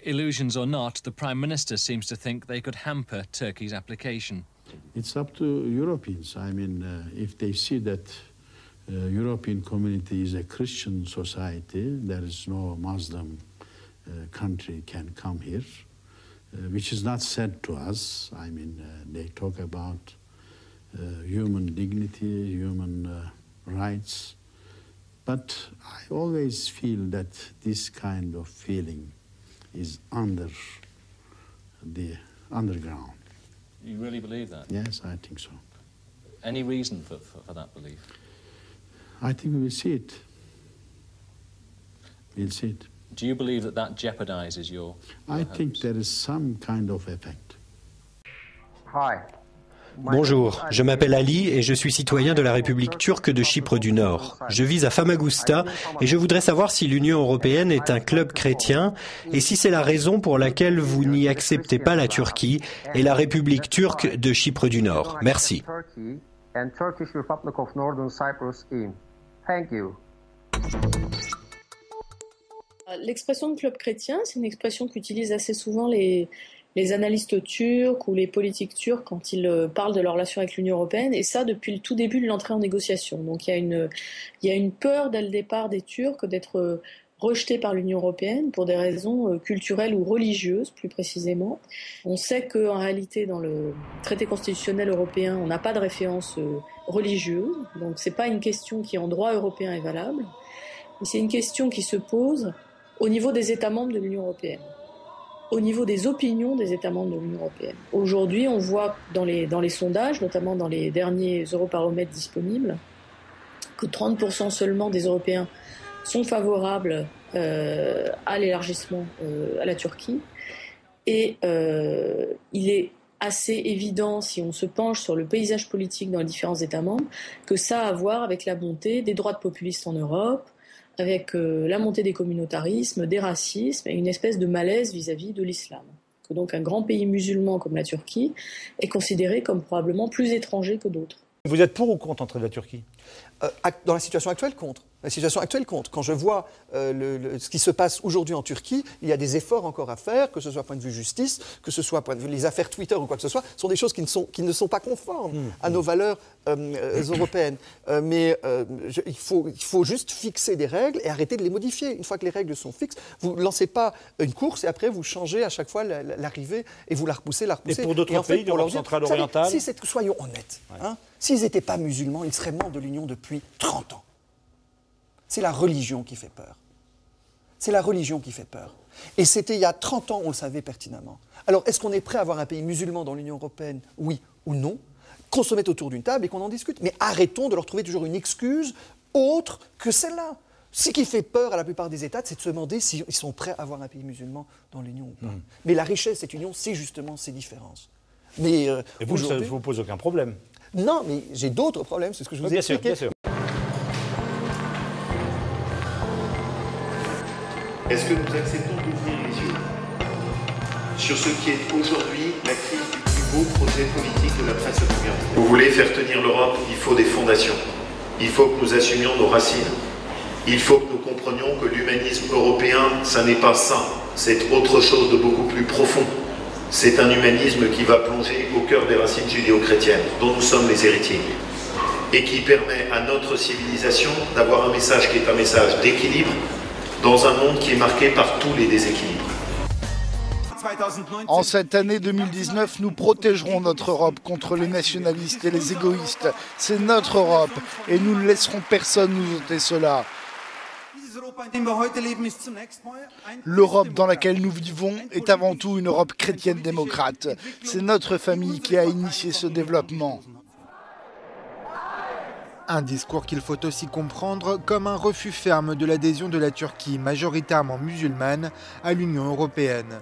illusions or not, the Prime Minister seems to think they could hamper Turkey's application. It's up to Europeans. I mean, if they see that European community is a Christian society, there is no Muslim country can come here, which is not said to us. I mean, they talk about human dignity, human rights, but I always feel that this kind of feeling is under the underground. You really believe that? Yes, I think so. Any reason for that belief? I think we will see it. We'll see it. Do you believe that that jeopardizes your I think there is some kind of effect. Hi. Bonjour, je m'appelle Ali et je suis citoyen de la République turque de Chypre du Nord. Je vis à Famagusta et je voudrais savoir si l'Union européenne est un club chrétien et si c'est la raison pour laquelle vous n'y acceptez pas la Turquie et la République turque de Chypre du Nord. Merci. L'expression de club chrétien, c'est une expression qu'utilisent assez souvent les analystes turcs ou les politiques turcs quand ils parlent de leur relation avec l'Union européenne, et ça depuis le tout début de l'entrée en négociation. Donc il y a une peur dès le départ des Turcs d'être rejetés par l'Union européenne pour des raisons culturelles ou religieuses, plus précisément. On sait qu'en réalité, dans le traité constitutionnel européen, on n'a pas de référence religieuse, donc c'est pas une question qui en droit européen est valable, mais c'est une question qui se pose au niveau des États membres de l'Union européenne, au niveau des opinions des États membres de l'Union européenne. Aujourd'hui, on voit dans les sondages, notamment dans les derniers Eurobaromètres disponibles, que 30% seulement des Européens sont favorables à l'élargissement à la Turquie. Et il est assez évident, si on se penche sur le paysage politique dans les différents États membres, que ça a à voir avec la montée des droites populistes en Europe, avec la montée des communautarismes, des racismes et une espèce de malaise vis-à-vis de l'islam. Que donc un grand pays musulman comme la Turquie est considéré comme probablement plus étranger que d'autres. Vous êtes pour ou contre l'entrée de la Turquie ? Dans la situation actuelle, contre. La situation actuelle compte. Quand je vois ce qui se passe aujourd'hui en Turquie, il y a des efforts encore à faire, que ce soit point de vue justice, que ce soit point de vue les affaires Twitter ou quoi que ce soit, sont des choses qui ne sont pas conformes à nos valeurs européennes. Mais il faut juste fixer des règles et arrêter de les modifier. Une fois que les règles sont fixes, vous ne lancez pas une course et après vous changez à chaque fois l'arrivée et vous la repoussez. Et pour d'autres pays d'Europe centrale orientale ? Soyons honnêtes. S'ils n'étaient pas musulmans, ils seraient membres de l'Union depuis 30 ans. C'est la religion qui fait peur. C'est la religion qui fait peur. Et c'était il y a 30 ans, on le savait pertinemment. Alors, est-ce qu'on est prêt à avoir un pays musulman dans l'Union européenne, oui ou non ? Qu'on se mette autour d'une table et qu'on en discute. Mais arrêtons de leur trouver toujours une excuse autre que celle-là. Ce qui fait peur à la plupart des États, c'est de se demander s'ils sont prêts à avoir un pays musulman dans l'Union ou pas. Mais la richesse de cette union, c'est justement ces différences. Mais, et vous, ça ne vous pose aucun problème ? Non, mais j'ai d'autres problèmes, c'est ce que je vous ai expliqué. Bien sûr. Est-ce que nous acceptons d'ouvrir les yeux sur ce qui est aujourd'hui la crise du plus beau projet politique de la presse mondiale ? Vous voulez faire tenir l'Europe, il faut des fondations. Il faut que nous assumions nos racines. Il faut que nous comprenions que l'humanisme européen, ça n'est pas ça. C'est autre chose de beaucoup plus profond. C'est un humanisme qui va plonger au cœur des racines judéo-chrétiennes, dont nous sommes les héritiers, et qui permet à notre civilisation d'avoir un message qui est un message d'équilibre, dans un monde qui est marqué par tous les déséquilibres. En cette année 2019, nous protégerons notre Europe contre les nationalistes et les égoïstes. C'est notre Europe et nous ne laisserons personne nous ôter cela. L'Europe dans laquelle nous vivons est avant tout une Europe chrétienne démocrate. C'est notre famille qui a initié ce développement. Un discours qu'il faut aussi comprendre comme un refus ferme de l'adhésion de la Turquie, majoritairement musulmane, à l'Union européenne.